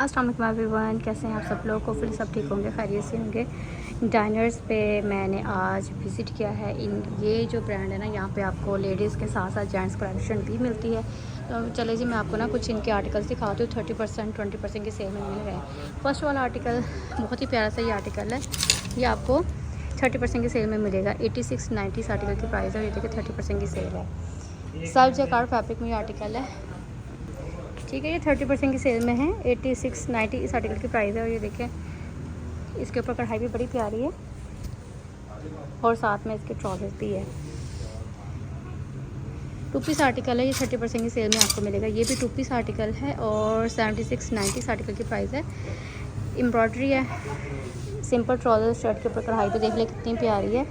अस्सलाम वालेकुम एवरीवन, कैसे हैं आप सब लोग। को फिर सब ठीक होंगे, खैरियत से होंगे। डाइनर्स पे मैंने आज विज़िट किया है। ये जो ब्रांड है ना, यहाँ पे आपको लेडीज़ के साथ साथ जेंट्स कलेक्शन भी मिलती है। तो चले जी, मैं आपको ना कुछ इनके आर्टिकल्स दिखाती हूँ। 30% 20% की सेल में मिल रहे हैं। फर्स्ट वाला आर्टिकल बहुत ही प्यारा सा ये आर्टिकल है। ये आपको 30% की सेल में मिलेगा। 8690 इस आर्टिकल की प्राइस है। ये देखिए 30% की सेल है। सब जैकार्ड फैब्रिक में ये आर्टिकल है, ठीक है। ये 30% की सेल में है। 8690 इस आर्टिकल की प्राइस है। और ये देखें, इसके ऊपर कढ़ाई भी बड़ी प्यारी है और साथ में इसके ट्राउजर्स भी है। 2 पीस आर्टिकल है। ये 30% की सेल में आपको मिलेगा। ये भी 2 पीस आर्टिकल है और 7690 इस आर्टिकल की प्राइस है। एम्ब्रॉयडरी है, सिंपल ट्राउजर शर्ट के ऊपर कढ़ाई भी देख ले कितनी प्यारी है।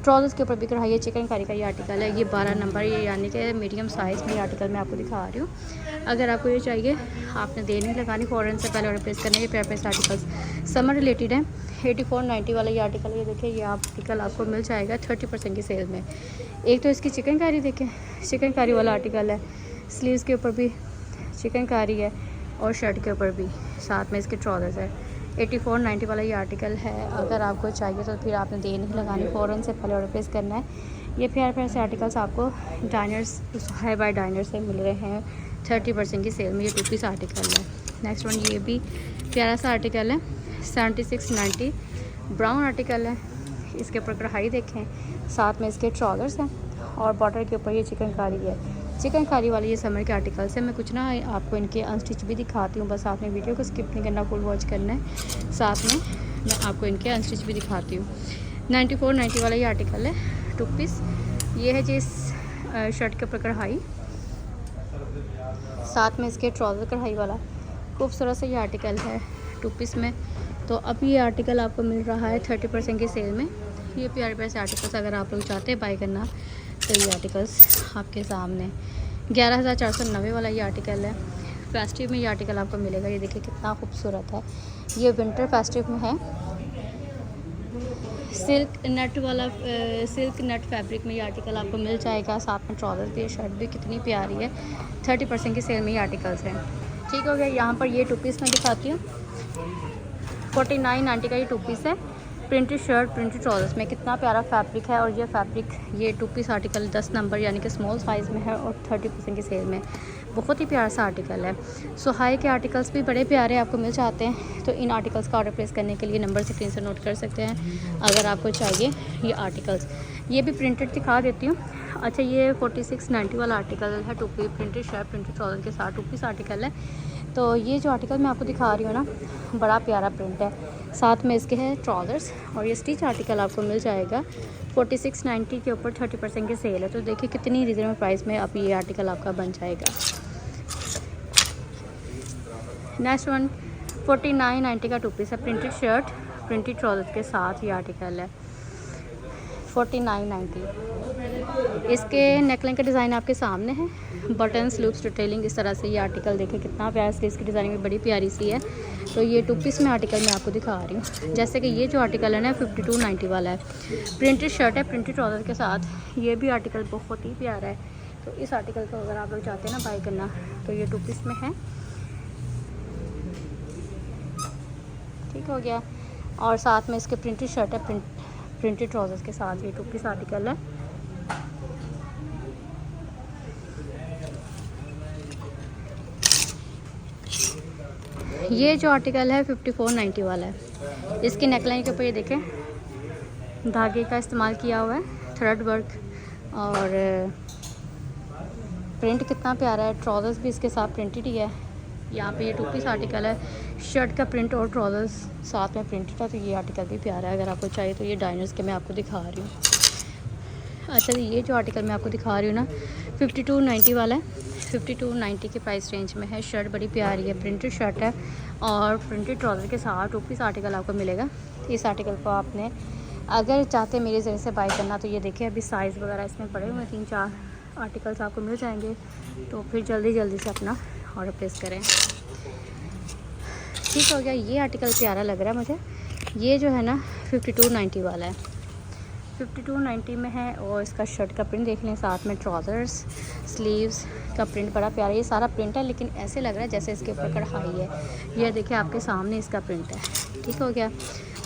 ट्राउजर्स के ऊपर भी कढ़ाई है। चिकनकारी का ये आर्टिकल है। ये 12 नंबर, ये यानी कि मीडियम साइज़ में ये आर्टिकल मैं आपको दिखा रही हूँ। अगर आपको ये चाहिए, आपने देर नहीं लगानी, फ़ौरन से पहले ऑर्डर प्लेस करना है। ये प्यारे प्यारे आर्टिकल्स समर रिलेटेड है। 8490 वाला ये आर्टिकल है। ये देखिए, ये आर्टिकल आपको मिल जाएगा 30% की सेल में। एक तो इसकी चिकनकारी देखें, चिकनकारी वाला आर्टिकल है। स्लीव्स के ऊपर भी चिकनकारी है और शर्ट के ऊपर भी, साथ में इसके ट्राउजर्स है। 8490 वाला ये आर्टिकल है। अगर आपको चाहिए तो फिर आपने देर नहीं लगानी, फ़ौरन से पहले ऑर्डर प्लेस करना है। ये प्यारे प्यारे से आर्टिकल्स आपको डाइनर्स, हाई बाय डाइनर्स से मिल रहे हैं 30% की सेल में। ये 2 पीस आर्टिकल है। नेक्स्ट वन, ये भी प्यारा सा आर्टिकल है। 7690 ब्राउन आर्टिकल है। इसके ऊपर कढ़ाई देखें, साथ में इसके ट्राउजर्स हैं और बॉर्डर के ऊपर ये चिकनकारी है। चिकनकारी वाले ये समर के आर्टिकल्स हैं। मैं कुछ ना आपको इनके अनस्टिच भी दिखाती हूँ, बस आपने वीडियो को स्किप नहीं करना, फुल वॉच करना है। साथ में मैं आपको इनके अनस्टिच भी दिखाती हूँ। 9490 वाला ये आर्टिकल है, 2 पीस। ये है जिस शर्ट के ऊपर कढ़ाई, साथ में इसके ट्राउज़र कढ़ाई वाला खूबसूरत सा ये आर्टिकल है 2 पीस में। तो अब ये आर्टिकल आपको मिल रहा है 30% की सेल में। ये प्यारे प्यारे से आर्टिकल्स अगर आप लोग चाहते हैं बाई करना, तो ये आर्टिकल्स आपके सामने। 11490 वाला ये आर्टिकल है। फेस्टिव में ये आर्टिकल आपको मिलेगा। ये देखिए कितना खूबसूरत है। ये विंटर फेस्टिव में है। सिल्क नट वाला सिल्क नट फैब्रिक में ये आर्टिकल आपको मिल जाएगा। साथ में ट्राउजर भी है, शर्ट भी कितनी प्यारी है। 30% की सेल में ये आर्टिकल्स हैं। ठीक हो गया। यहाँ पर ये 2 पीस मैं दिखाती हूँ। 4990 का ये 2 पीस है। प्रिंटेड शर्ट, प्रिंटेड ट्राउजर्स में कितना प्यारा फैब्रिक है। और ये फैब्रिक, ये 2 पीस आर्टिकल 10 नंबर यानी कि स्मॉल साइज़ में है और 30% की सेल में। बहुत ही प्यारा सा आर्टिकल है। सो हाई के आर्टिकल्स भी बड़े प्यारे आपको मिल जाते हैं। तो इन आर्टिकल्स का ऑर्डर प्लेस करने के लिए नंबर स्क्रीन से नोट कर सकते हैं अगर आपको चाहिए ये आर्टिकल्स। ये भी प्रिंटेड दिखा देती हूँ। अच्छा, ये 4690 वाला आर्टिकल है। 2 piece printed shirt, printed trouser के साथ 2 पीस आर्टिकल है। तो ये जो आर्टिकल मैं आपको दिखा रही हूँ ना, बड़ा प्यारा प्रिंट है। साथ में इसके हैं ट्राउजर्स और ये स्टिच आर्टिकल आपको मिल जाएगा 4690 के ऊपर। 30% की सेल है। तो देखिए कितनी रीजनेबल प्राइस में अब ये आर्टिकल आपका बन जाएगा। नेक्स्ट वन 4990 का 2 पीस है। प्रिंटेड शर्ट, प्रिंटेड ट्राउजर्स के साथ ये आर्टिकल है 4990। इसके नेकलाइन का डिज़ाइन आपके सामने है। बटन्स, लूप्स, डिटेलिंग इस तरह से ये आर्टिकल देखिए कितना प्यारा। स्लीव्स की डिज़ाइनिंग भी बड़ी प्यारी सी है। तो ये 2 पीस में आर्टिकल मैं आपको दिखा रही हूँ। जैसे कि ये जो आर्टिकल है ना 5290 वाला है। प्रिंटेड शर्ट है, प्रिंटेड ट्राउजर के साथ। ये भी आर्टिकल बहुत ही प्यारा है। तो इस आर्टिकल को अगर आप लोग चाहते हैं ना बाई करना, तो ये 2 पीस में है। ठीक हो गया। और साथ में इसके प्रिंटेड शर्ट है, प्रिंटेड ट्राउजर्स के साथ ये 2 पीस आर्टिकल है। ये जो आर्टिकल है 5490 वाला है। इसकी नेकलाइन के ऊपर ये देखें धागे का इस्तेमाल किया हुआ है, थ्रेड वर्क, और प्रिंट कितना प्यारा है। ट्राउजर्स भी इसके साथ प्रिंटेड ही है। यहाँ पे ये 2 पीस आर्टिकल है। शर्ट का प्रिंट और ट्राउजर्स साथ में प्रिंटेड है। तो ये आर्टिकल भी प्यारा है। अगर आपको चाहिए तो ये डाइनर्स के मैं आपको दिखा रही हूँ। अच्छा, तो ये जो आर्टिकल मैं आपको दिखा रही हूँ ना 5290 वाला है। 5290 के प्राइस रेंज में है। शर्ट बड़ी प्यारी है, प्रिंटेड शर्ट है और प्रिंटेड ट्राउज़र के साथ 2 पीस आर्टिकल आपको मिलेगा। इस आर्टिकल को आपने अगर चाहते मेरे ज़रिए से बाई करना, तो ये देखिए अभी साइज़ वगैरह इसमें पड़े हुए 3-4 आर्टिकल्स आपको मिल जाएंगे। तो फिर जल्दी से अपना ऑर्डर प्लेस करें। ठीक हो गया। ये आर्टिकल प्यारा लग रहा है मुझे। ये जो है ना 5290 वाला है। 5290 में है। और इसका शर्ट का प्रिंट देख लें, साथ में ट्राउज़र्स, स्लीव्स का प्रिंट बड़ा प्यारा। ये सारा प्रिंट है लेकिन ऐसे लग रहा है जैसे इसके ऊपर कढ़ाई है। ये देखिए आपके सामने इसका प्रिंट है, ठीक हो गया।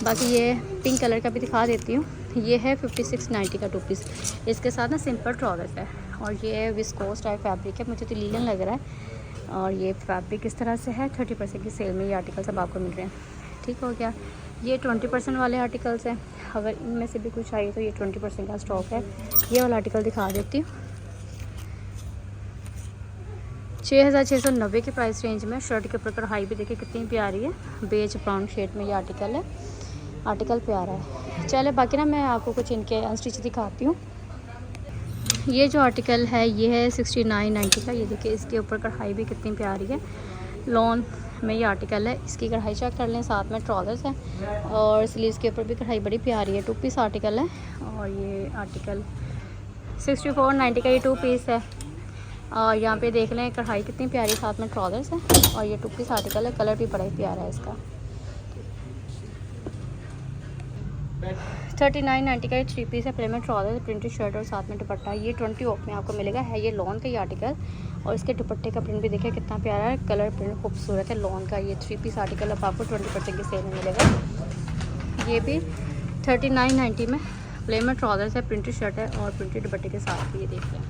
बाकी ये पिंक कलर का भी दिखा देती हूँ। ये है 5690 का 2 पीस। इसके साथ ना सिंपल ट्राउज़र्स है और ये विस्कोस टाइप फैब्रिक है, मुझे तो लीलन लग रहा है। और ये फैब्रिक इस तरह से है। 30% की सेल में ये आर्टिकल सब आपको मिल रहे हैं, ठीक हो गया। ये 20% वाले आर्टिकल्स हैं, अगर इनमें से भी कुछ चाहिए तो ये 20% का स्टॉक है। ये वाला आर्टिकल दिखा देती हूँ। 6690 की प्राइस रेंज में। शर्ट के ऊपर कढ़ाई भी देखिए कितनी प्यारी है, बेज ब्राउन शेड में ये आर्टिकल है। आर्टिकल प्यारा है। चले बाकी ना मैं आपको कुछ इनके अनस्टिच दिखाती हूँ। ये जो आर्टिकल है ये है 6990 का। ये देखिए इसके ऊपर कढ़ाई भी कितनी प्यारी है, लॉन में ये आर्टिकल है। इसकी कढ़ाई चेक कर लें, साथ में ट्राउज़र्स है और स्लीव्स के ऊपर भी कढ़ाई बड़ी प्यारी है। 2 पीस आर्टिकल है और ये आर्टिकल 6490 का ये 2 पीस है। और यहाँ पे देख लें कढ़ाई कितनी प्यारी, साथ में ट्राउज़र्स है और ये 2 पीस आर्टिकल है। कलर भी बड़ा ही प्यारा है इसका। 3990 का ये 3 पीस है, प्लेन में ट्राउज़र, प्रिंटेड शर्ट और साथ में दुपट्टा। ये 20 ऑफ में आपको मिलेगा। है ये लॉन का ये आर्टिकल और इसके दुपट्टे का प्रिंट भी देखिए कितना प्यारा है, कलर प्रिंट खूबसूरत है। लॉन का ये 3 पीस आर्टिकल अब आपको 20% की सेल में मिलेगा। ये भी 3990 में, प्लेन में ट्राउज़र्स है, प्रिंटेड शर्ट है और प्रिंटेड दुपट्टे के साथ भी। ये देख लें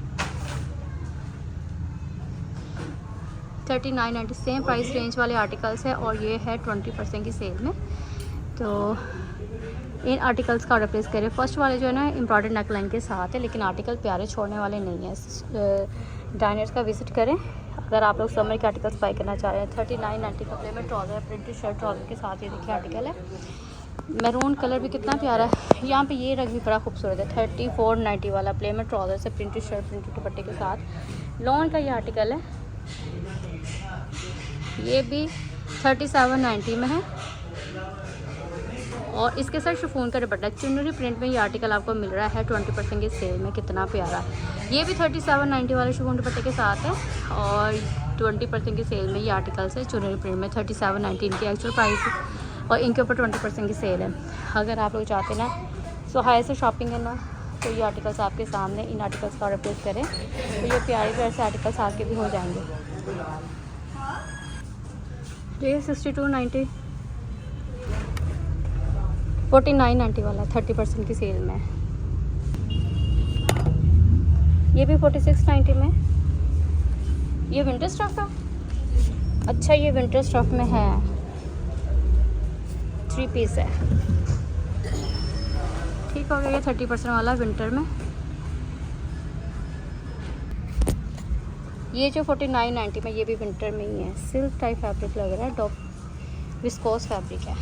3990 सेम प्राइस रेंज वाले आर्टिकल्स है और ये है 20% की सेल में। तो इन आर्टिकल्स का ऑर्डर प्लेस करें। फर्स्ट वाले जो है ना एम्ब्रॉयडर्ड नेकलाइन के साथ है, लेकिन आर्टिकल प्यारे छोड़ने वाले नहीं हैं। डाइनर्स का विज़िट करें अगर आप लोग समर के आर्टिकल्स बाई करना चाह रहे हैं। 3990 का प्लेन में ट्राउज़र है, प्रिंटेड शर्ट ट्राउज़र के साथ ये देखिए आर्टिकल है। मैरून कलर भी कितना प्यारा है। यहाँ पे ये रंग भी बड़ा खूबसूरत है। 3490 वाला प्लेन में ट्राउज़र से, प्रिंटेड शर्ट प्रिंटेड दुपट्टे के साथ। लॉन का ये आर्टिकल है, ये भी 3790 में है और इसके साथ शिफॉन का दुपट्टा। चुनरी प्रिंट में ये आर्टिकल आपको मिल रहा है 20% की सेल में। कितना प्यारा है। ये भी 3790 वाले शिफॉन दुपट्टे के साथ है और 20% की सेल में ये आर्टिकल्स है। चुनरी प्रिंट में 3790 इनकी एक्चुअल प्राइस है और इनके ऊपर 20% की सेल है। अगर आप लोग चाहते ना सुहाय से शॉपिंग करना तो ये आर्टिकल्स आपके सामने, इन आर्टिकल्स का ऑर्डर प्लेस करें तो ये प्यारे प्यारे से आर्टिकल्स आपके भी हो जाएंगे। ये 6290 4990 वाला 30% की सेल में। ये भी 4690 में। ये विंटर स्टफ है। अच्छा ये विंटर स्टफ में है, 3 पीस है, ठीक हो गया। ये 30% वाला विंटर में। ये जो 4990 में ये भी विंटर में ही है। सिल्क टाइप फैब्रिक लग रहा है, डॉप विस्कोस फैब्रिक है।